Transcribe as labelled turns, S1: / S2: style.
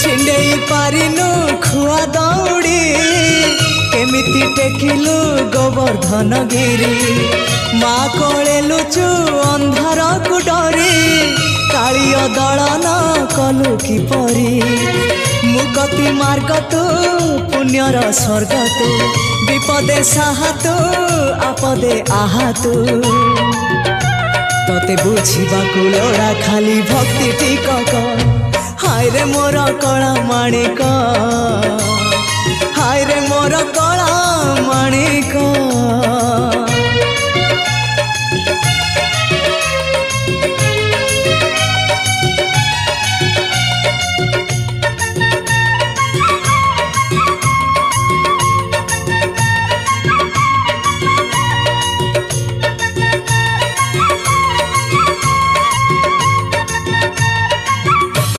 S1: छिंडेई पारिनु खुआ दौड़ी केमिति टेकिलु गोवर्धन गिरी माँ कोले लुचु अंधार को डरी कालिय दलन कलु किपरी मुकति मार्ग तू पुण्यर स्वर्ग तू विपदे साहा तू आपदे आहा तू तते बुझिबाकु लोड़ा खाली भक्ति टिकक हाय रे मोर कला माणिक हाय रे मोर कला माणिक।